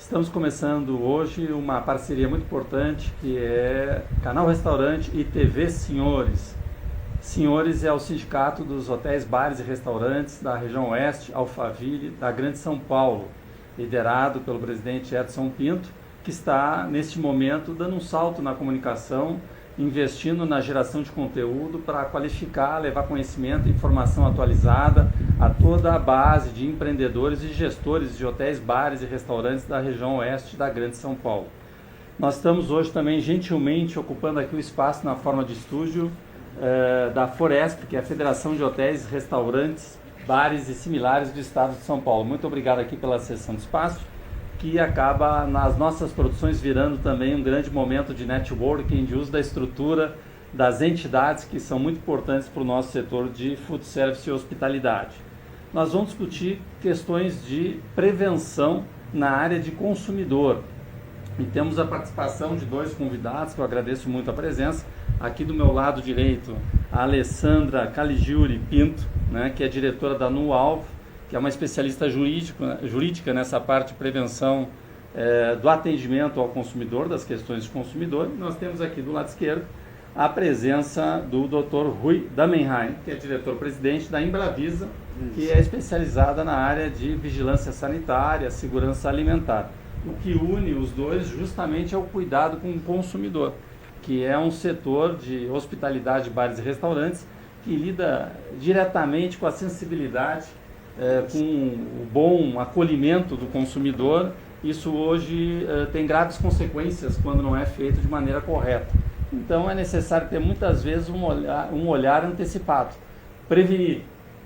Estamos começando hoje uma parceria muito importante que é Canal Restaurante e TV Senhores. Senhores é o sindicato dos hotéis, bares e restaurantes da região oeste, Alphaville, da Grande São Paulo, liderado pelo presidente Edson Pinto, que está neste momento dando um salto na comunicação, investindo na geração de conteúdo para qualificar, levar conhecimento e informação atualizada a toda a base de empreendedores e gestores de hotéis, bares e restaurantes da região oeste da Grande São Paulo. Nós estamos hoje também gentilmente ocupando aqui o espaço na forma de estúdio da Foresp, que é a Federação de Hotéis, Restaurantes, Bares e Similares do Estado de São Paulo. Muito obrigado aqui pela cessão de espaço, que acaba nas nossas produções virando também um grande momento de networking, de uso da estrutura das entidades que são muito importantes para o nosso setor de food service e hospitalidade. Nós vamos discutir questões de prevenção na área de consumidor. E temos a participação de dois convidados, que eu agradeço muito a presença. Aqui do meu lado direito, a Alessandra Caligiuri Pinto, né, que é diretora da NuAlvo, que é uma especialista jurídica nessa parte de prevenção do atendimento ao consumidor, das questões de consumidor. Nós temos aqui do lado esquerdo a presença do Dr. Rui Damenheim, que é diretor-presidente da Embravisa, que é especializada na área de vigilância sanitária, segurança alimentar. O que une os dois justamente é o cuidado com o consumidor, que é um setor de hospitalidade, bares e restaurantes que lida diretamente com a sensibilidade, com o bom acolhimento do consumidor. Isso hoje tem graves consequências quando não é feito de maneira correta. Então é necessário ter muitas vezes um olhar antecipado, prevenir,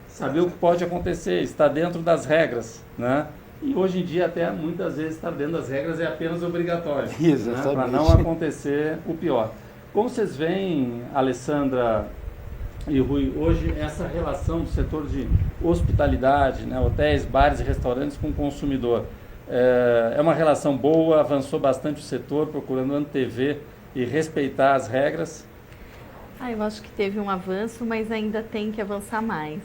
saber o que pode acontecer, estar dentro das regras, né? E hoje em dia até muitas vezes estar dentro das regras é apenas obrigatório, né? Para não acontecer o pior. Como vocês veem, Alessandra e Rui, hoje essa relação do setor de hospitalidade, né, hotéis, bares e restaurantes com o consumidor, é uma relação boa, avançou bastante o setor, procurando antever e respeitar as regras? Eu acho que teve um avanço, mas ainda tem que avançar mais.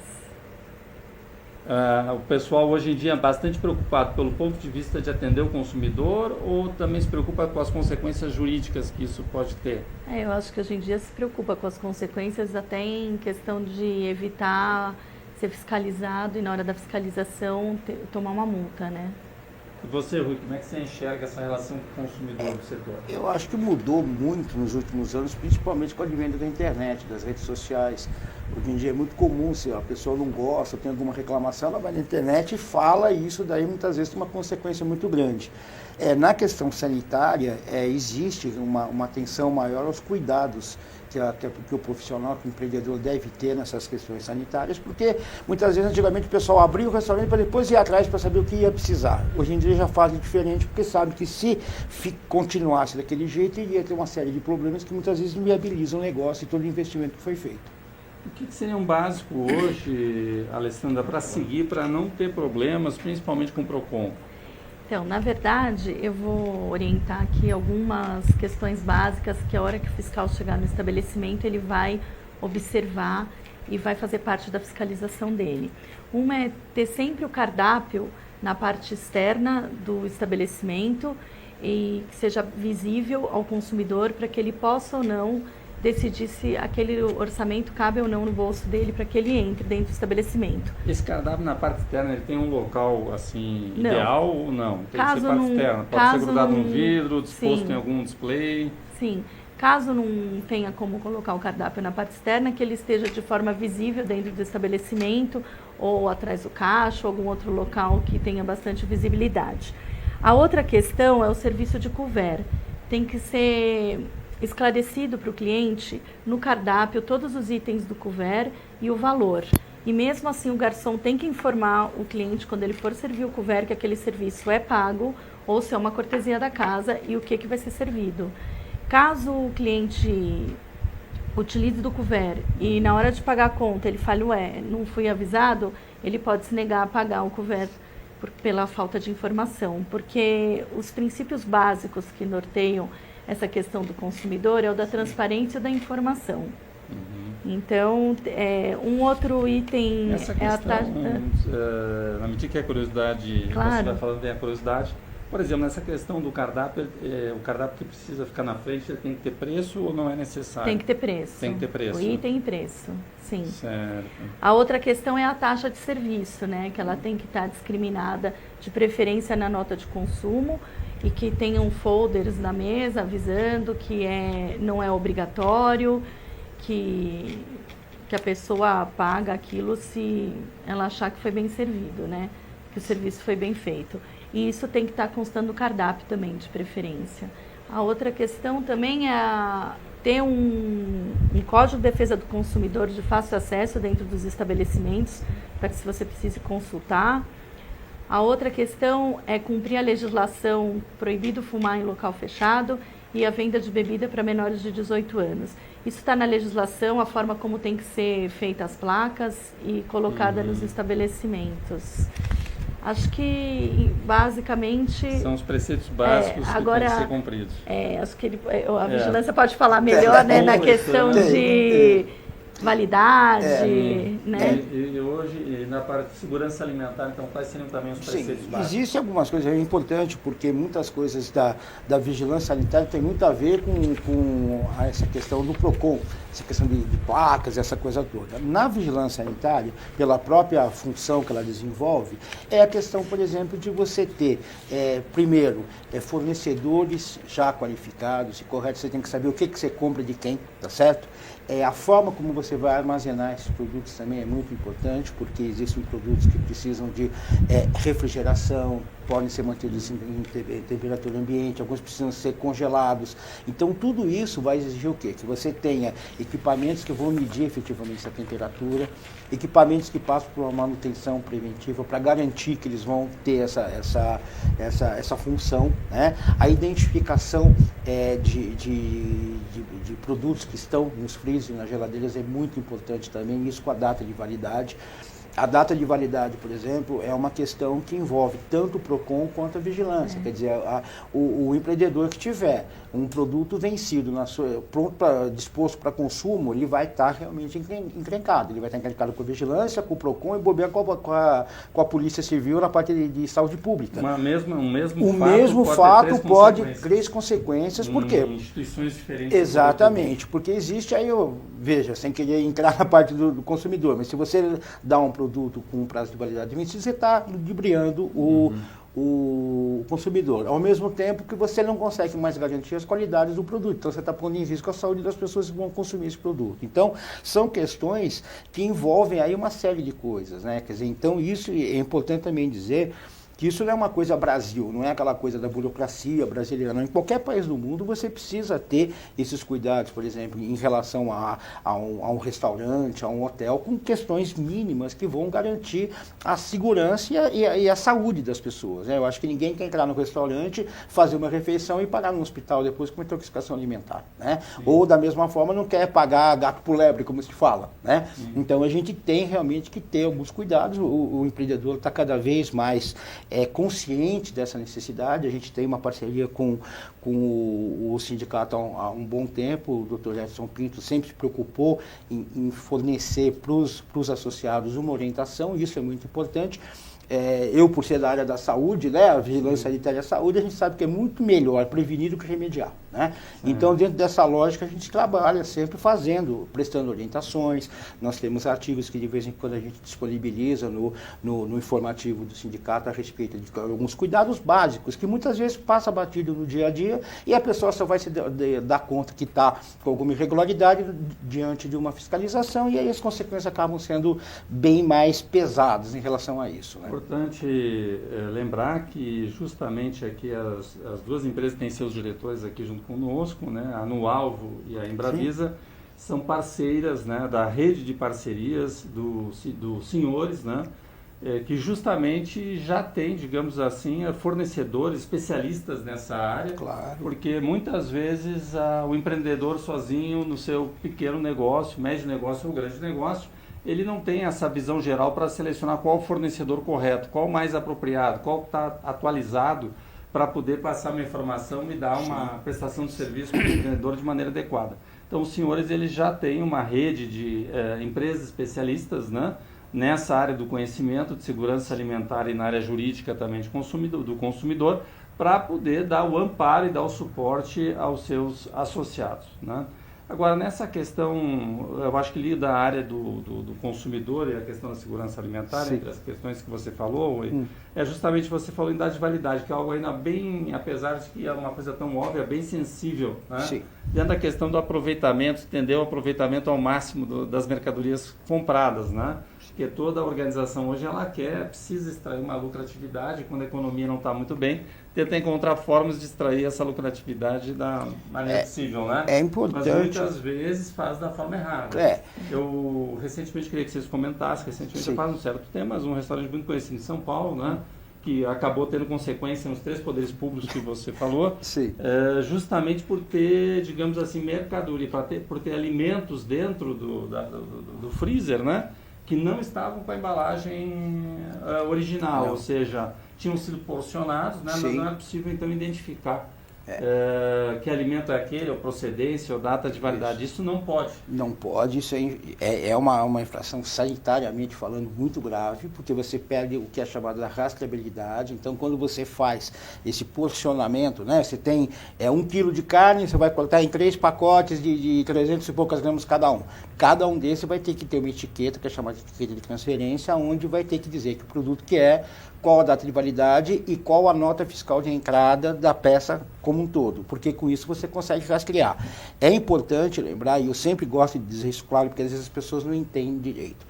O pessoal hoje em dia é bastante preocupado pelo ponto de vista de atender o consumidor ou também se preocupa com as consequências jurídicas que isso pode ter? Eu acho que hoje em dia se preocupa com as consequências, até em questão de evitar ser fiscalizado e na hora da fiscalização tomar uma multa, né? E você, Rui, como é que você enxerga essa relação com o consumidor do setor? Eu acho que mudou muito nos últimos anos, principalmente com o advento da internet, das redes sociais. Hoje em dia é muito comum, se a pessoa não gosta, tem alguma reclamação, ela vai na internet e fala, e isso daí muitas vezes tem uma consequência muito grande. Na questão sanitária, existe uma atenção maior aos cuidados que o profissional, que o empreendedor deve ter nessas questões sanitárias, porque muitas vezes, antigamente, o pessoal abria o restaurante para depois ir atrás para saber o que ia precisar. Hoje em dia já fazem diferente, porque sabe que se continuasse daquele jeito, iria ter uma série de problemas que muitas vezes inviabilizam o negócio e todo o investimento que foi feito. O que seria um básico hoje, Alessandra, para seguir, para não ter problemas, principalmente com o PROCON? Então, na verdade, eu vou orientar aqui algumas questões básicas que a hora que o fiscal chegar no estabelecimento, ele vai observar e vai fazer parte da fiscalização dele. Uma é ter sempre o cardápio na parte externa do estabelecimento e que seja visível ao consumidor para que ele possa ou não decidir se aquele orçamento cabe ou não no bolso dele para que ele entre dentro do estabelecimento. Esse cardápio na parte externa, ele tem um local assim Não. Ideal ou não? Tem que ser parte externa, pode ser grudado num vidro, disposto em algum display? Sim. Caso não tenha como colocar o cardápio na parte externa, que ele esteja de forma visível dentro do estabelecimento ou atrás do caixa ou algum outro local que tenha bastante visibilidade. A outra questão é o serviço de couvert. Tem que ser esclarecido para o cliente no cardápio todos os itens do couvert e o valor. E mesmo assim o garçom tem que informar o cliente quando ele for servir o couvert que aquele serviço é pago ou se é uma cortesia da casa e o que vai ser servido. Caso o cliente utilize do couvert e na hora de pagar a conta ele fale, não fui avisado, ele pode se negar a pagar o couvert pela falta de informação, porque os princípios básicos que norteiam essa questão do consumidor é o da transparência da informação. Então, um outro item essa questão, na medida que a curiosidade, claro. você vai falando, tem a curiosidade, Por exemplo, nessa questão do cardápio, o cardápio que precisa ficar na frente, ele tem que ter preço ou não é necessário? Tem que ter preço. Tem que ter preço. O item e preço, sim. Certo. A outra questão é a taxa de serviço, né? Que ela tem que estar discriminada, de preferência na nota de consumo, e que tenham folders na mesa avisando que não é obrigatório, que a pessoa paga aquilo se ela achar que foi bem servido, né? Que o serviço foi bem feito. E isso tem que estar constando no cardápio também, de preferência. A outra questão também é ter um código de defesa do consumidor de fácil acesso dentro dos estabelecimentos, para que se você precise consultar. A outra questão é cumprir a legislação proibido fumar em local fechado e a venda de bebida para menores de 18 anos. Isso está na legislação, a forma como tem que ser feitas as placas e colocada nos estabelecimentos. Acho que, basicamente... São os preceitos básicos que têm que ser cumpridos. Acho que a vigilância pode falar melhor, né, na questão de validade, né? E hoje, na parte de segurança alimentar, então, quais seriam também os preceitos básicos? Existem algumas coisas importantes, porque muitas coisas da vigilância sanitária tem muito a ver com essa questão do PROCON, essa questão de placas, essa coisa toda. Na vigilância sanitária, pela própria função que ela desenvolve, é a questão, por exemplo, de você ter, primeiro, fornecedores já qualificados e corretos, você tem que saber o que você compra de quem, tá certo? A forma como você vai armazenar esses produtos também é muito importante, porque existem produtos que precisam de refrigeração, podem ser mantidos em temperatura ambiente, alguns precisam ser congelados. Então, tudo isso vai exigir o quê? Que você tenha equipamentos que vão medir efetivamente essa temperatura, equipamentos que passam por uma manutenção preventiva para garantir que eles vão ter essa função, né? A identificação de produtos que estão nos freezers e nas geladeiras é muito importante também, isso com a data de validade. A data de validade, por exemplo, é uma questão que envolve tanto o PROCON quanto a vigilância. Quer dizer, o empreendedor que tiver um produto vencido, disposto para consumo, ele vai estar realmente encrencado. Ele vai estar encrencado com a vigilância, com o PROCON e bobear com a Polícia Civil na parte de saúde pública. O mesmo fato pode ter três consequências. Por quê? Instituições diferentes. Exatamente, porque existe aí, veja, sem querer entrar na parte do consumidor, mas se você dá um produto com um prazo de validade vencido, você está ludibriando o consumidor. Ao mesmo tempo que você não consegue mais garantir as qualidades do produto. Então, você está pondo em risco a saúde das pessoas que vão consumir esse produto. Então, são questões que envolvem aí uma série de coisas, né? Quer dizer, então, isso é importante também dizer que isso não é uma coisa Brasil, não é aquela coisa da burocracia brasileira, não. Em qualquer país do mundo você precisa ter esses cuidados, por exemplo, em relação a um restaurante, a um hotel, com questões mínimas que vão garantir a segurança e a saúde das pessoas, né? Eu acho que ninguém quer entrar no restaurante, fazer uma refeição e parar no hospital depois com intoxicação alimentar, né? Ou da mesma forma não quer pagar gato por lebre, como se fala, né? Então a gente tem realmente que ter alguns cuidados, o empreendedor está cada vez mais consciente dessa necessidade. A gente tem uma parceria com o sindicato há um bom tempo. O Dr. Edson Pinto sempre se preocupou em fornecer para os associados uma orientação, e isso é muito importante. Eu, por ser da área da saúde, né, a vigilância sanitária da saúde, a gente sabe que é muito melhor prevenir do que remediar, né? Então, dentro dessa lógica, a gente trabalha sempre prestando orientações. Nós temos artigos que de vez em quando a gente disponibiliza no informativo do sindicato a respeito de alguns cuidados básicos, que muitas vezes passa batido no dia a dia e a pessoa só vai se dar conta que está com alguma irregularidade diante de uma fiscalização, e aí as consequências acabam sendo bem mais pesadas em relação a isso, né? É importante lembrar que justamente aqui as duas empresas têm seus diretores aqui junto conosco, né? A Nualvo e a Embravisa. Sim. São parceiras, né, da rede de parcerias dos senhores, né? Que justamente já tem, digamos assim, fornecedores especialistas nessa área. Claro. Porque muitas vezes o empreendedor sozinho no seu pequeno negócio, médio negócio ou grande negócio, ele não tem essa visão geral para selecionar qual o fornecedor correto, qual o mais apropriado, qual está atualizado para poder passar uma informação e dar uma prestação de serviço para o empreendedor de maneira adequada. Então, os senhores eles já têm uma rede de empresas especialistas, né, nessa área do conhecimento de segurança alimentar e na área jurídica também do consumidor, para poder dar o amparo e dar o suporte aos seus associados, né? Agora, nessa questão, eu acho que lida a área do consumidor e a questão da segurança alimentar, Sim. entre as questões que você falou, é justamente você falou em data de validade, que é algo ainda bem, apesar de que é uma coisa tão óbvia, bem sensível, né? Sim. Dentro da questão do aproveitamento, entender o aproveitamento ao máximo das mercadorias compradas, né? Porque toda organização hoje ela precisa extrair uma lucratividade, quando a economia não está muito bem, tenta encontrar formas de extrair essa lucratividade da maneira possível, né? É importante. Mas muitas vezes faz da forma errada. Eu recentemente queria que vocês comentassem, Sim. faz um certo tempo, mas um restaurante muito conhecido em São Paulo, né? Que acabou tendo consequência nos 3 poderes públicos que você falou, justamente por ter, digamos assim, mercadoria, por ter alimentos dentro do freezer, né? Que não estavam com a embalagem original, ou seja, tinham sido porcionados, né? Mas não era possível então identificar que alimento é aquele, ou procedência, ou data de validade. Isso não pode. Não pode, isso é uma infração sanitariamente falando muito grave, porque você perde o que é chamado da rastreabilidade. Então, quando você faz esse porcionamento, né, você tem 1 quilo de carne, você vai cortar em 3 pacotes de 300 e poucas gramas cada um. Cada um desses vai ter que ter uma etiqueta, que é chamada de etiqueta de transferência, onde vai ter que dizer que o produto que é, qual a data de validade e qual a nota fiscal de entrada da peça como um todo, porque com isso você consegue rastrear. É importante lembrar, e eu sempre gosto de dizer isso claro, porque às vezes as pessoas não entendem direito.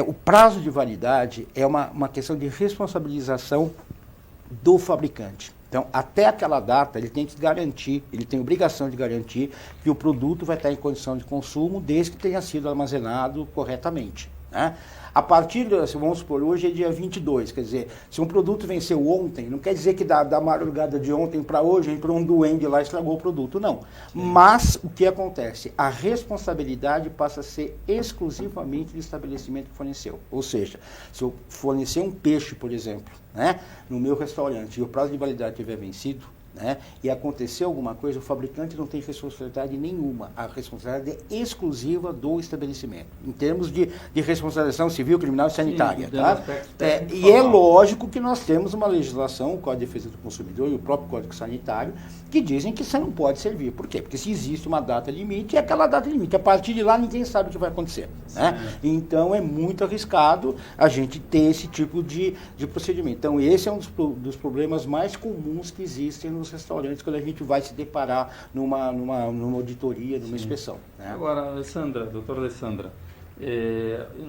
O prazo de validade é uma questão de responsabilização do fabricante. Então, até aquela data, ele tem que garantir, ele tem obrigação de garantir que o produto vai estar em condição de consumo desde que tenha sido armazenado corretamente, né? A partir, vamos supor, hoje é dia 22, quer dizer, se um produto venceu ontem, não quer dizer que da madrugada de ontem para hoje entrou um duende lá e estragou o produto, não. Mas o que acontece? A responsabilidade passa a ser exclusivamente do estabelecimento que forneceu. Ou seja, se eu fornecer um peixe, por exemplo, né, no meu restaurante e o prazo de validade tiver vencido, né, e acontecer alguma coisa, o fabricante não tem responsabilidade nenhuma. A responsabilidade é exclusiva do estabelecimento, em termos de responsabilização civil, criminal e sanitária. Tá? E é lógico que nós temos uma legislação, o Código de Defesa do Consumidor e o próprio Código Sanitário, que dizem que você não pode servir. Por quê? Porque se existe uma data limite, é aquela data limite. A partir de lá, ninguém sabe o que vai acontecer. Né? Então, é muito arriscado a gente ter esse tipo de procedimento. Então, esse é um dos problemas mais comuns que existem nos restaurantes quando a gente vai se deparar numa auditoria, numa inspeção. Né? Agora, doutora Alessandra,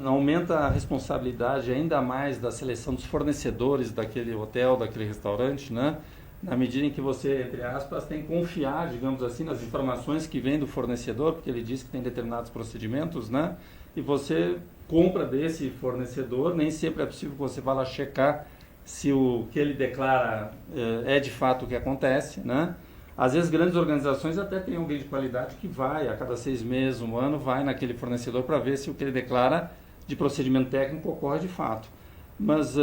aumenta a responsabilidade ainda mais da seleção dos fornecedores daquele hotel, daquele restaurante, né? Na medida em que você, entre aspas, tem que confiar, digamos assim, nas informações que vêm do fornecedor, porque ele diz que tem determinados procedimentos, né? E você compra desse fornecedor, nem sempre é possível que você vá lá checar se o que ele declara é de fato o que acontece, né? Às vezes grandes organizações até têm alguém de qualidade que vai, a cada 6 meses, 1 ano, vai naquele fornecedor para ver se o que ele declara de procedimento técnico ocorre de fato. Mas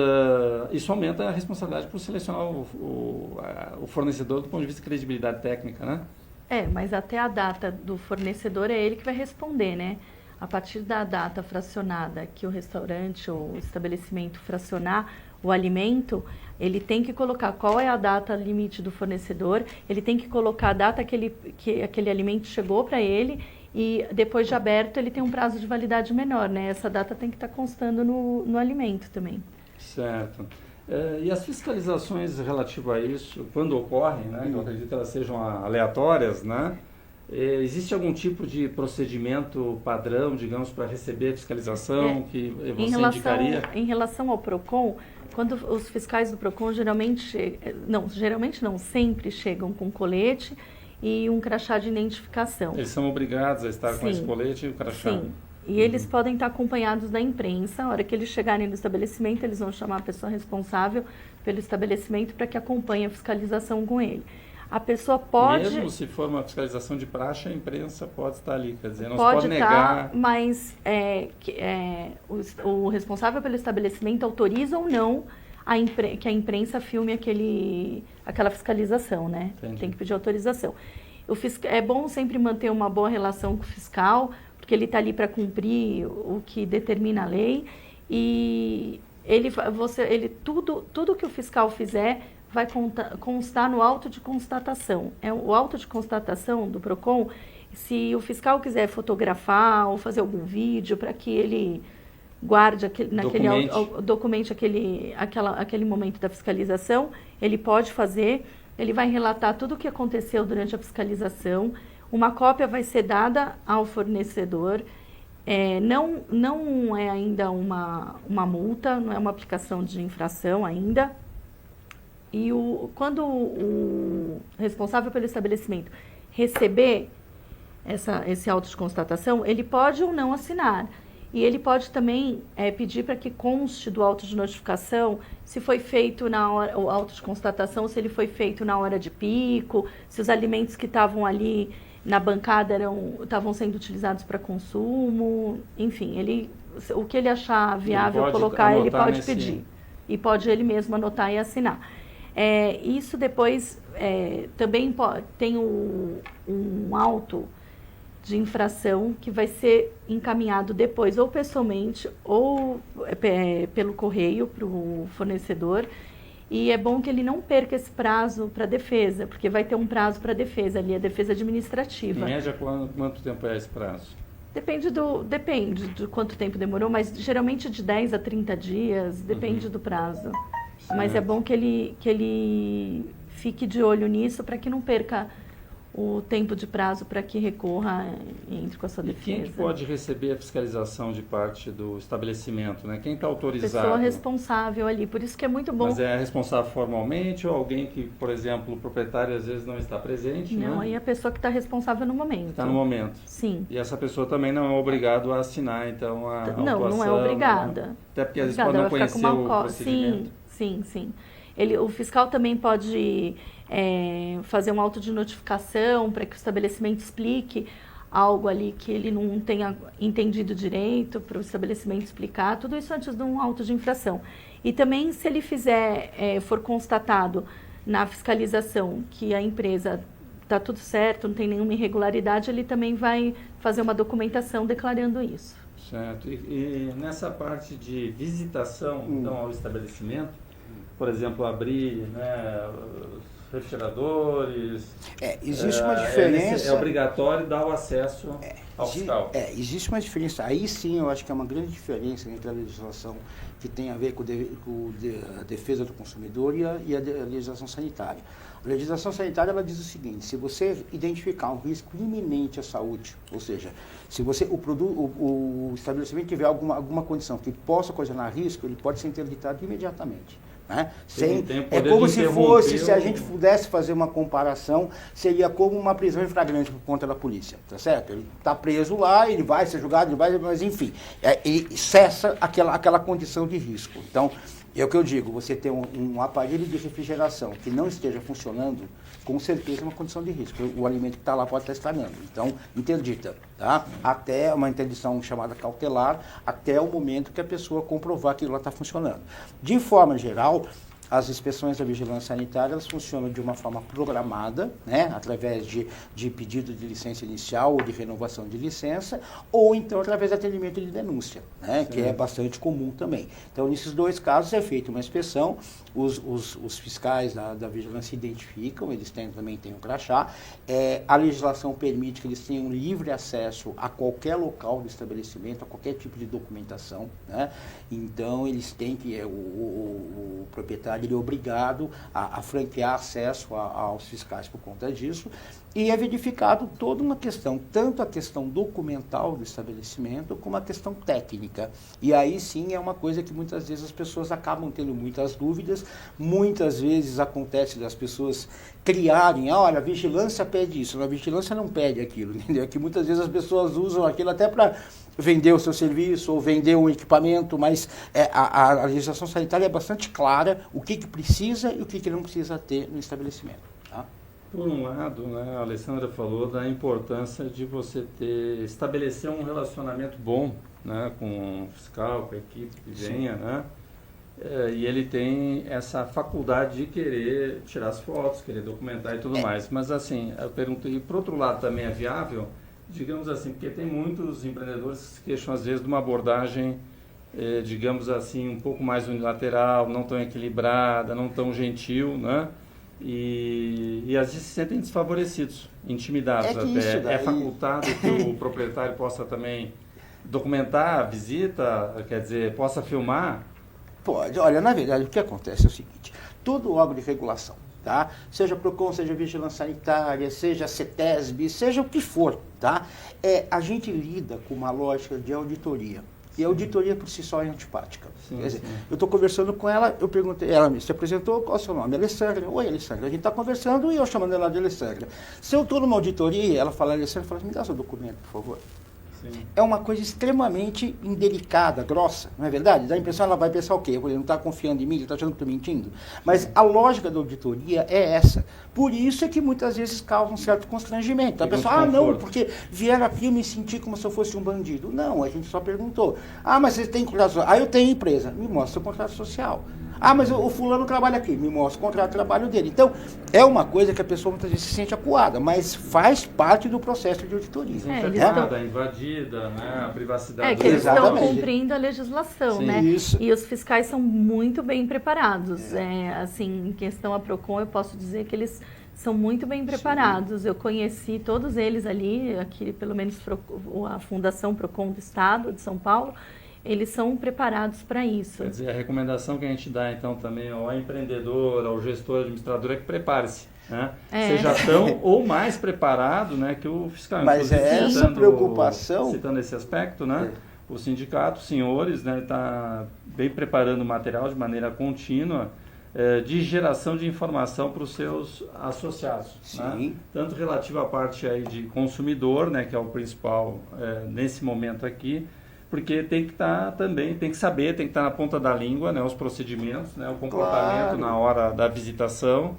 isso aumenta a responsabilidade por selecionar o fornecedor do ponto de vista de credibilidade técnica, né? Mas até a data do fornecedor é ele que vai responder, né? A partir da data fracionada que o restaurante ou o estabelecimento fracionar o alimento, ele tem que colocar qual é a data limite do fornecedor, ele tem que colocar a data que aquele alimento chegou para ele e depois de aberto ele tem um prazo de validade menor, né? Essa data tem que estar constando no alimento também. Certo. E as fiscalizações relativas a isso, quando ocorrem, né? Eu acredito que elas sejam aleatórias, né? Existe algum tipo de procedimento padrão, digamos, para receber fiscalização que você indicaria? Em relação ao PROCON, quando os fiscais do PROCON geralmente não, sempre chegam com colete e um crachá de identificação. Eles são obrigados a estar com esse colete e o crachá? Sim. E eles podem estar acompanhados da imprensa. A hora que eles chegarem no estabelecimento, eles vão chamar a pessoa responsável pelo estabelecimento para que acompanhe a fiscalização com ele. A pessoa pode... Mesmo se for uma fiscalização de praxe, a imprensa pode estar ali, quer dizer, não pode se pode negar... mas o responsável pelo estabelecimento autoriza ou não que a imprensa filme aquela fiscalização, né? Entendi. Tem que pedir autorização. É bom sempre manter uma boa relação com o fiscal, porque ele está ali para cumprir o que determina a lei, e tudo que o fiscal fizer vai constar no auto de constatação. O auto de constatação do PROCON, se o fiscal quiser fotografar ou fazer algum vídeo para que ele guarde documente aquele momento da fiscalização, ele pode fazer, ele vai relatar tudo o que aconteceu durante a fiscalização, uma cópia vai ser dada ao fornecedor, não é ainda uma multa, não é uma aplicação de infração ainda, e quando o responsável pelo estabelecimento receber esse auto de constatação, ele pode ou não assinar. E ele pode também pedir para que conste do auto de notificação se foi feito o auto de constatação, se ele foi feito na hora de pico, se os alimentos que estavam ali na bancada estavam sendo utilizados para consumo, enfim, o que ele achar viável colocar, ele pode pedir. E pode ele mesmo anotar e assinar. Isso depois também tem um auto de infração que vai ser encaminhado depois, ou pessoalmente, ou pelo correio para o fornecedor. E é bom que ele não perca esse prazo para a defesa, porque vai ter um prazo para a defesa ali, a defesa administrativa. Em média, quanto tempo é esse prazo? Depende de quanto tempo demorou, mas geralmente de 10 a 30 dias, depende do prazo. Certo. Mas é bom que ele fique de olho nisso para que não perca o tempo de prazo para que recorra e entre com a sua defesa. Quem que pode receber a fiscalização de parte do estabelecimento, né? Quem está autorizado? Pessoa responsável ali, por isso que é muito bom. Mas é responsável formalmente ou alguém que, por exemplo, o proprietário às vezes não está presente? Não, né? aí é a pessoa que está responsável no momento. Está no momento. Sim. E essa pessoa também não é obrigada a assinar, então, a autuação. Não é obrigada. Né? Até porque às vezes pode não conhecer o procedimento. Sim. O fiscal também pode fazer um auto de notificação para que o estabelecimento explique algo ali que ele não tenha entendido direito, para o estabelecimento explicar, tudo isso antes de um auto de infração. E também, se ele for constatado na fiscalização que a empresa está tudo certo, não tem nenhuma irregularidade, ele também vai fazer uma documentação declarando isso. Certo. E nessa parte de visitação então, ao estabelecimento, por exemplo, abrir, né, refrigeradores. Existe uma diferença. É obrigatório dar o acesso ao fiscal. Existe uma diferença. Aí sim eu acho que é uma grande diferença entre a legislação que tem a ver com a defesa do consumidor e a legislação sanitária. A legislação sanitária ela diz o seguinte: se você identificar um risco iminente à saúde, ou seja, se o estabelecimento tiver alguma condição que possa ocasionar risco, ele pode ser interditado imediatamente. Né? É como se fosse, se a gente pudesse fazer uma comparação, seria como uma prisão em flagrante por conta da polícia, tá certo? Ele está preso lá, ele vai ser julgado, mas enfim, ele cessa aquela condição de risco. Então, é o que eu digo, você ter um aparelho de refrigeração que não esteja funcionando, com certeza é uma condição de risco. O alimento que está lá pode estar estragando. Então, interdita, tá? Até uma interdição chamada cautelar, até o momento que a pessoa comprovar que ela está funcionando. De forma geral, as inspeções da vigilância sanitária elas funcionam de uma forma programada, né, através de pedido de licença inicial ou de renovação de licença, ou então através de atendimento de denúncia, né, que é bastante comum também. Então, nesses dois casos é feita uma inspeção, os fiscais da vigilância identificam, eles também têm um crachá, a legislação permite que eles tenham livre acesso a qualquer local do estabelecimento, a qualquer tipo de documentação, né, então eles têm que, o proprietário ele é obrigado a franquear acesso aos fiscais por conta disso, e é verificado toda uma questão, tanto a questão documental do estabelecimento, como a questão técnica. E aí sim é uma coisa que muitas vezes as pessoas acabam tendo muitas dúvidas, muitas vezes acontece das pessoas criarem, olha, a vigilância pede isso, a vigilância não pede aquilo, entendeu? Que muitas vezes as pessoas usam aquilo até para vender o seu serviço ou vender um equipamento, mas a legislação sanitária é bastante clara o que precisa e o que não precisa ter no estabelecimento. Tá? Por um lado, né, a Alessandra falou da importância de você estabelecer um relacionamento bom, né, com o fiscal, com a equipe que venha, né? E ele tem essa faculdade de querer tirar as fotos, querer documentar e tudo mais. Mas assim, eu pergunto, e por outro lado também é viável? Digamos assim, porque tem muitos empreendedores que se queixam às vezes de uma abordagem digamos assim, um pouco mais unilateral, não tão equilibrada, não tão gentil, né? E às vezes se sentem desfavorecidos, intimidados até. É facultado que o proprietário possa também documentar a visita, quer dizer, possa filmar? Pode. Olha, na verdade, o que acontece é o seguinte, todo órgão de regulação, tá? Seja PROCON, seja Vigilância Sanitária, seja CETESB, seja o que for, tá? A gente lida com uma lógica de auditoria. E a auditoria por si só é antipática. Sim, quer dizer, eu estou conversando com ela, eu perguntei, ela me se apresentou, qual é o seu nome? Alessandra. Oi, Alessandra. A gente está conversando e eu chamando ela de Alessandra. Se eu estou numa auditoria, ela fala, Alessandra, fala, me dá seu documento, por favor. Sim. É uma coisa extremamente indelicada, grossa, não é verdade? Dá a impressão, ela vai pensar o quê? Ele não está confiando em mim, ele está achando que estou mentindo. Mas a lógica da auditoria é essa. Por isso é que muitas vezes causa um certo constrangimento. A pessoa, não, porque vieram aqui eu me senti como se eu fosse um bandido. Não, a gente só perguntou. Mas você tem contrato social? Eu tenho empresa. Me mostra seu contrato social. Mas o fulano trabalha aqui, me mostra o contrato de trabalho dele. Então, é uma coisa que a pessoa muitas vezes se sente acuada, mas faz parte do processo de auditoria. Invadida, né? A privacidade. Que eles estão Exatamente. cumprindo a legislação, Sim, né? isso. E os fiscais são muito bem preparados. Assim, em questão a PROCON, eu posso dizer que eles são muito bem preparados. Eu conheci todos eles ali, aqui pelo menos a Fundação PROCON do Estado de São Paulo, eles são preparados para isso. Quer dizer, a recomendação que a gente dá, então, também ao empreendedor, ao gestor, administrador, é que prepare-se. Né? Seja tão ou mais preparado, né, que o fiscal. Mas essa preocupação... Citando esse aspecto, né, o sindicato, os senhores, né, está bem preparando o material de maneira contínua de geração de informação para os seus associados. Sim. Né? Tanto relativo à parte aí de consumidor, né, que é o principal nesse momento aqui, porque tem que estar também, tem que saber, tem que estar na ponta da língua, né, os procedimentos, né, o comportamento na hora da visitação,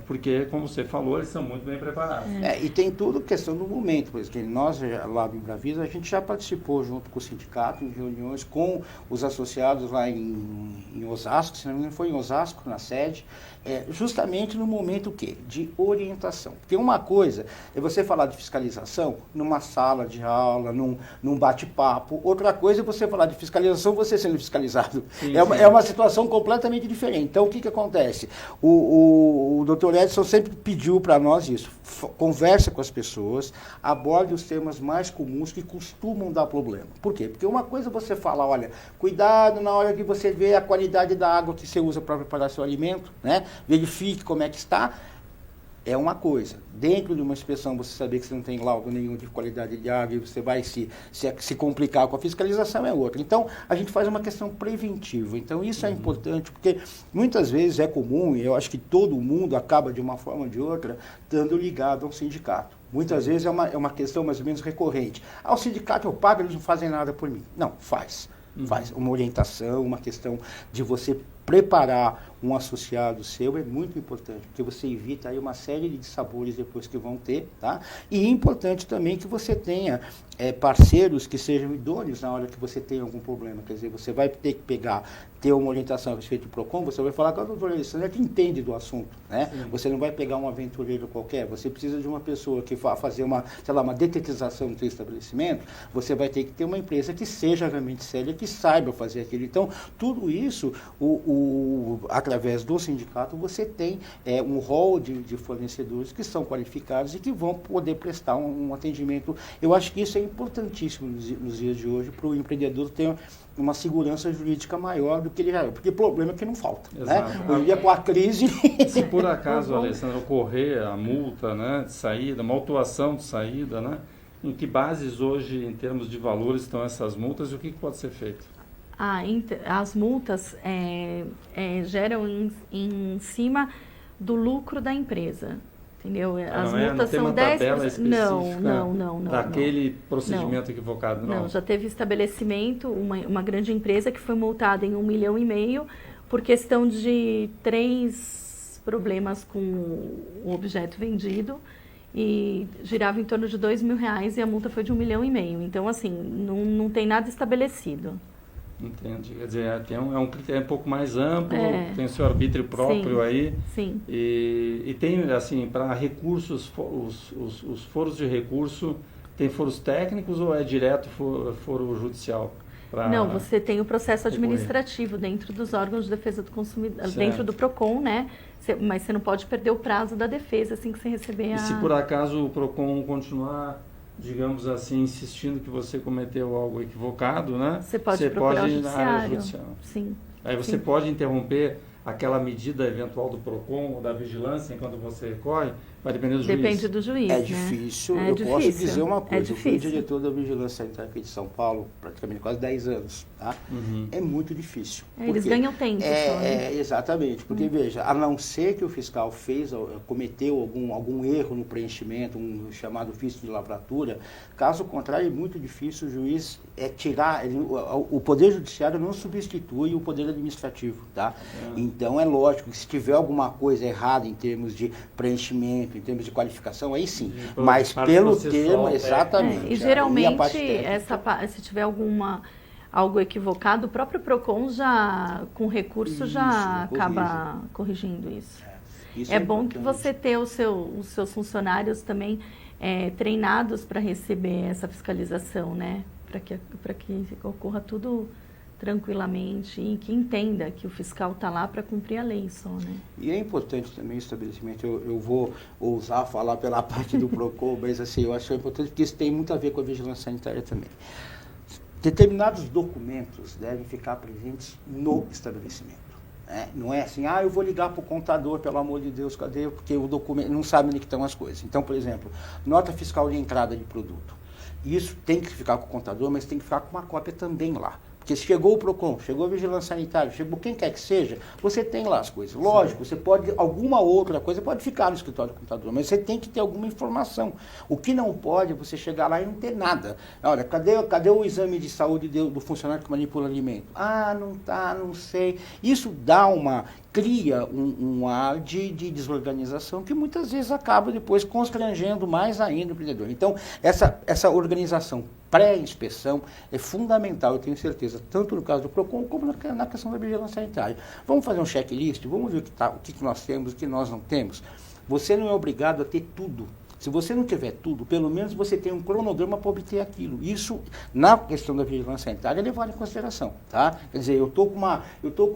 porque, como você falou, eles são muito bem preparados. E tem tudo questão do momento, porque nós, lá do Embravisa, a gente já participou junto com o sindicato em reuniões com os associados lá em Osasco, se não me engano foi em Osasco, na sede, justamente no momento o quê? De orientação. Porque uma coisa é você falar de fiscalização numa sala de aula, num bate-papo, outra coisa é você falar de fiscalização você sendo fiscalizado. Sim, é uma situação completamente diferente. Então, o que acontece? O Dr. Edson sempre pediu para nós isso, conversa com as pessoas, aborde os temas mais comuns que costumam dar problema. Por quê? Porque uma coisa é você fala, olha, cuidado na hora que você vê a qualidade da água que você usa para preparar seu alimento, né? Verifique como é que está. É uma coisa. Dentro de uma inspeção, você saber que você não tem laudo nenhum de qualidade de água e você vai se complicar com a fiscalização é outra. Então, a gente faz uma questão preventiva. Então, isso é importante, porque muitas vezes é comum, e eu acho que todo mundo acaba, de uma forma ou de outra, estando ligado ao sindicato. Muitas vezes é uma questão mais ou menos recorrente. O sindicato eu pago, eles não fazem nada por mim. Não, faz. Faz uma orientação, uma questão de você preparar um associado seu é muito importante, porque você evita aí uma série de dissabores depois que vão ter, tá? E é importante também que você tenha parceiros que sejam idôneos na hora que você tem algum problema, quer dizer, você vai ter que ter uma orientação a respeito do PROCON, você vai falar com a doutora Alessandra que entende do assunto, né? Você não vai pegar um aventureiro qualquer, você precisa de uma pessoa que vá fazer uma detetização do seu estabelecimento, você vai ter que ter uma empresa que seja realmente séria, que saiba fazer aquilo. Então, tudo isso, através do sindicato, você tem um rol de fornecedores que são qualificados e que vão poder prestar um atendimento. Eu acho que isso é importantíssimo nos dias de hoje para o empreendedor ter uma segurança jurídica maior do que ele já é, porque problema é que não falta. Né? Hoje em dia, com a crise... Se por acaso, Alessandra, ocorrer a multa, né, de saída, uma autuação de saída, né, em que bases hoje, em termos de valores, estão essas multas e o que pode ser feito? As multas geram em cima do lucro da empresa, entendeu? As multas são 10%. Não. Daquele procedimento equivocado, não? Não, já teve estabelecimento, uma grande empresa que foi multada em 1,5 milhão por questão de 3 problemas com o objeto vendido e girava em torno de R$2.000 e a multa foi de 1,5 milhão. Então, assim, não tem nada estabelecido. Entendi. Quer dizer, é um critério um pouco mais amplo, tem o seu arbítrio próprio aí. Sim. E tem, assim, para recursos, os foros de recurso, tem foros técnicos ou é direto foro judicial? Não, você tem o processo administrativo dentro dos órgãos de defesa do consumidor, dentro do PROCON, né? Mas você não pode perder o prazo da defesa assim que você receber E se por acaso o PROCON continuar, digamos assim, insistindo que você cometeu algo equivocado, né? Você pode procurar ir na área judicial. Sim. Aí você pode interromper aquela medida eventual do PROCON ou da vigilância enquanto você recorre, vai depender do juiz. Depende do juiz, É né? difícil. É eu difícil. posso dizer uma coisa. É eu fui difícil. diretor da Vigilância Sanitária aqui de São Paulo, praticamente quase 10 anos. Tá? Uhum. É muito difícil. Eles ganham tempo só, né? Exatamente. Porque, veja, a não ser que o fiscal cometeu algum erro no preenchimento, um chamado ofício de lavratura, caso contrário, é muito difícil o juiz tirar. O Poder Judiciário não substitui o Poder Administrativo. Tá? Então, é lógico que se tiver alguma coisa errada em termos de preenchimento, em termos de qualificação, aí sim. Mas pelo termo, exatamente. E geralmente, se tiver algo equivocado, o próprio PROCON já, com recurso, já acaba corrigindo isso. Isso é bom importante. que você tenha os seus funcionários também treinados para receber essa fiscalização, né? Para que ocorra tudo tranquilamente e que entenda que o fiscal está lá para cumprir a lei só, né? E é importante também o estabelecimento, eu vou ousar falar pela parte do PROCON, mas assim, eu acho importante porque isso tem muito a ver com a vigilância sanitária também. Determinados documentos devem ficar presentes no estabelecimento. Não é assim, eu vou ligar para o contador, pelo amor de Deus, cadê? Porque o documento não sabe onde estão as coisas. Então, por exemplo, nota fiscal de entrada de produto. Isso tem que ficar com o contador, mas tem que ficar com uma cópia também lá. Porque se chegou o PROCON, chegou a Vigilância Sanitária, chegou quem quer que seja, você tem lá as coisas. Lógico, você pode, alguma outra coisa pode ficar no escritório do contador, mas você tem que ter alguma informação. O que não pode é você chegar lá e não ter nada. Olha, cadê o exame de saúde do funcionário que manipula alimento? Não tá, não sei. Isso cria um ar de desorganização que muitas vezes acaba depois constrangendo mais ainda o empreendedor. Então, essa organização pré-inspeção é fundamental, eu tenho certeza, tanto no caso do PROCON como na questão da vigilância sanitária. Vamos fazer um checklist, vamos ver o que nós temos, o que nós não temos. Você não é obrigado a ter tudo. Se você não tiver tudo, pelo menos você tem um cronograma para obter aquilo. Isso, na questão da vigilância sanitária, é levado em consideração. Tá? Quer dizer, eu estou com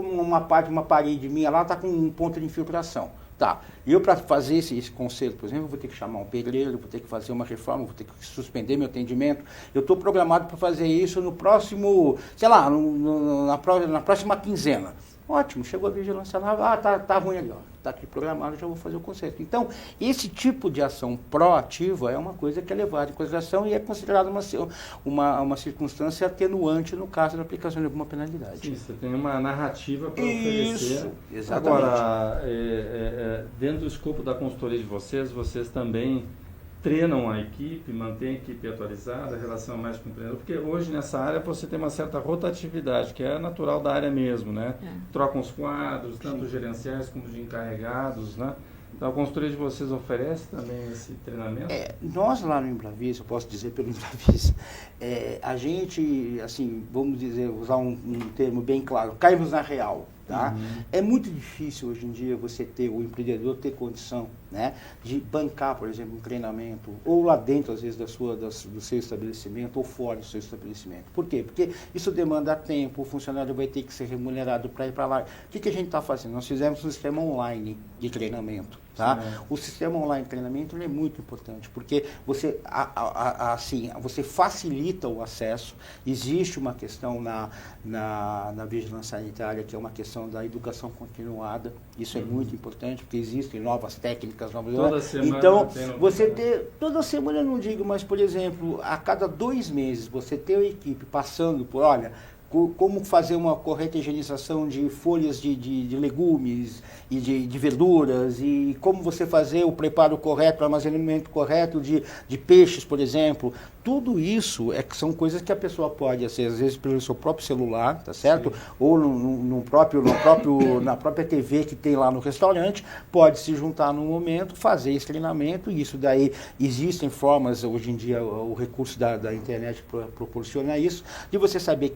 uma parede minha lá, está com um ponto de infiltração. Tá, eu para fazer esse conserto, por exemplo, eu vou ter que chamar um pedreiro, vou ter que fazer uma reforma, vou ter que suspender meu atendimento. Eu estou programado para fazer isso no próximo, sei lá, na próxima quinzena. Ótimo, chegou a vigilância lá, tá ruim ali, está aqui programado, já vou fazer o conserto. Então, esse tipo de ação proativa é uma coisa que é levada em consideração e é considerada uma circunstância atenuante no caso da aplicação de alguma penalidade. Sim, você tem uma narrativa para oferecer. Isso, exatamente. Agora, dentro do escopo da consultoria de vocês também treinam a equipe, mantêm a equipe atualizada, a relação mais com o empreendedor, porque hoje nessa área você tem uma certa rotatividade, que é natural da área mesmo, né? Trocam os quadros, tanto gerenciais como de encarregados, né? Então a consultoria de vocês oferece também esse treinamento? Nós lá no Embravis, eu posso dizer pelo Embravis, a gente, assim, vamos dizer, usar um termo bem claro, caímos na real. Tá? É muito difícil hoje em dia o empreendedor ter condição, né, de bancar, por exemplo, um treinamento, ou lá dentro, às vezes, do seu estabelecimento, ou fora do seu estabelecimento. Por quê? Porque isso demanda tempo, o funcionário vai ter que ser remunerado para ir para lá. O que a gente está fazendo? Nós fizemos um sistema online de treinamento. Tá? O sistema online de treinamento é muito importante, porque você facilita o acesso. Existe uma questão na vigilância sanitária, que é uma questão da educação continuada. Isso é muito importante, porque existem novas técnicas, toda semana. Então, toda semana eu não digo, mas, por exemplo, a cada 2 meses, você ter a equipe passando por, como fazer uma correta higienização de folhas de legumes e de verduras, e como você fazer o preparo correto, o armazenamento correto de peixes, por exemplo. Tudo isso são coisas que a pessoa pode, às vezes, pelo seu próprio celular, tá certo? Sim. Ou na própria TV que tem lá no restaurante, pode se juntar num momento, fazer esse treinamento, e isso daí, existem formas, hoje em dia, o recurso da internet proporciona isso, de você saber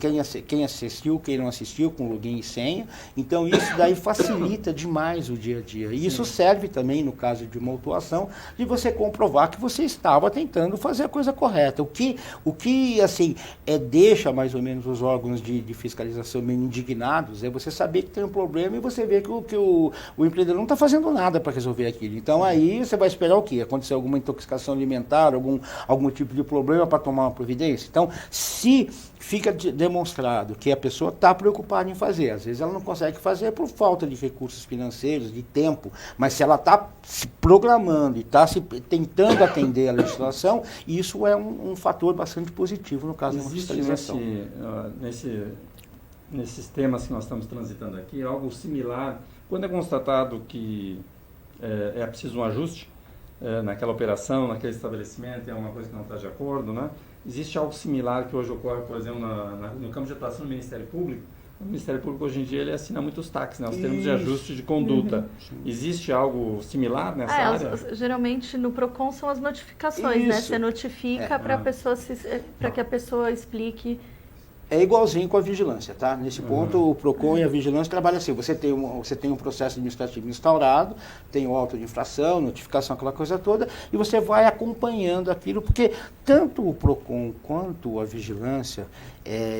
quem assistiu, quem não assistiu, com login e senha. Então isso daí facilita demais o dia a dia. E isso serve também, no caso de uma autuação, de você comprovar que você estava tentando fazer a coisa correta. O que assim, deixa mais ou menos os órgãos de fiscalização meio indignados é você saber que tem um problema e você vê que o empreendedor não está fazendo nada para resolver aquilo. Então aí você vai esperar o quê? Acontecer alguma intoxicação alimentar, algum tipo de problema para tomar uma providência? Então, se fica demonstrado que a pessoa está preocupada em fazer, às vezes ela não consegue fazer por falta de recursos financeiros, de tempo, mas se ela está se programando e está tentando atender a legislação, isso é um fator bastante positivo no caso da fiscalização. Nesses temas que nós estamos transitando aqui, algo similar, quando é constatado que é preciso um ajuste naquela operação, naquele estabelecimento, é uma coisa que não está de acordo, né? Existe algo similar que hoje ocorre, por exemplo, no campo de atuação do Ministério Público. O Ministério Público hoje em dia ele assina muitos TACs, né? Os termos de ajuste de conduta. Existe algo similar nessa área? Geralmente no PROCON são as notificações, né? Você notifica para que a pessoa explique. É igualzinho com a vigilância, tá? Nesse ponto, o PROCON e a vigilância trabalham assim. Você tem um processo administrativo instaurado, tem o auto de infração, notificação, aquela coisa toda, e você vai acompanhando aquilo, porque tanto o PROCON quanto a vigilância,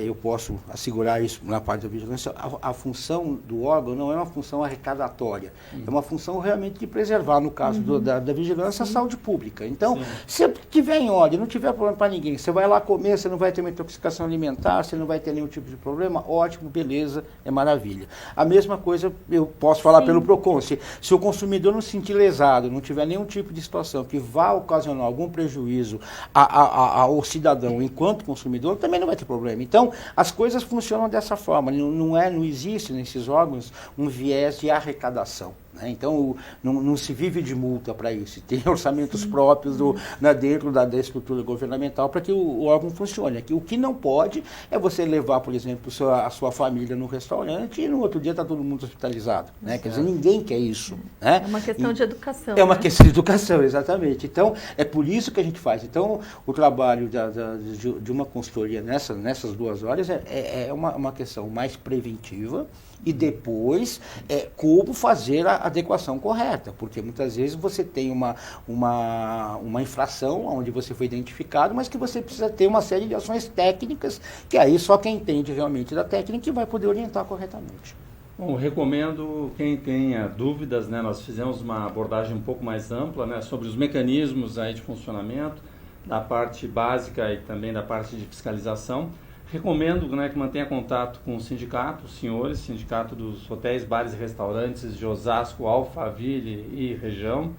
eu posso assegurar isso na parte da vigilância, a função do órgão não é uma função arrecadatória, é uma função realmente de preservar, no caso da vigilância, a saúde pública. Então, se tiver em ordem, não tiver problema para ninguém, você vai lá comer, você não vai ter uma intoxicação alimentar, você não vai ter nenhum tipo de problema, ótimo, beleza, é maravilha. A mesma coisa eu posso falar pelo PROCON, se o consumidor não se sentir lesado, não tiver nenhum tipo de situação que vá ocasionar algum prejuízo ao cidadão enquanto consumidor, também não vai ter problema. Então, as coisas funcionam dessa forma, não existe nesses órgãos um viés de arrecadação. Né? Então, não se vive de multa para isso, tem orçamentos próprios dentro da estrutura governamental para que o órgão funcione. Aqui, o que não pode é você levar, por exemplo, a sua família no restaurante e no outro dia está todo mundo hospitalizado. Né? Quer dizer, ninguém quer isso. Né? É uma questão de educação. É uma questão de educação, exatamente. Então, é por isso que a gente faz. Então, o trabalho de uma consultoria nessas 2 horas é uma questão mais preventiva e depois como fazer a adequação correta, porque muitas vezes você tem uma infração onde você foi identificado, mas que você precisa ter uma série de ações técnicas, que aí só quem entende realmente da técnica vai poder orientar corretamente. Bom, recomendo quem tenha dúvidas, né? Nós fizemos uma abordagem um pouco mais ampla, né, sobre os mecanismos aí de funcionamento, da parte básica e também da parte de fiscalização. Recomendo, né, que mantenha contato com o sindicato, os senhores, sindicato dos hotéis, bares e restaurantes de Osasco, Alphaville e região,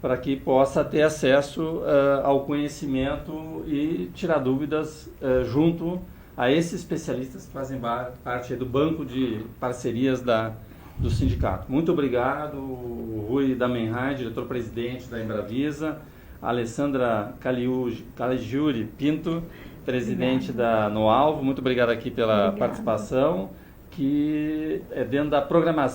para que possa ter acesso ao conhecimento e tirar dúvidas junto a esses especialistas que fazem parte do banco de parcerias do sindicato. Muito obrigado, Rui Damenheim, diretor-presidente da Embravisa, Alessandra Caligiuri Pinto, presidente da Noalvo, muito obrigado aqui pela participação, que é dentro da programação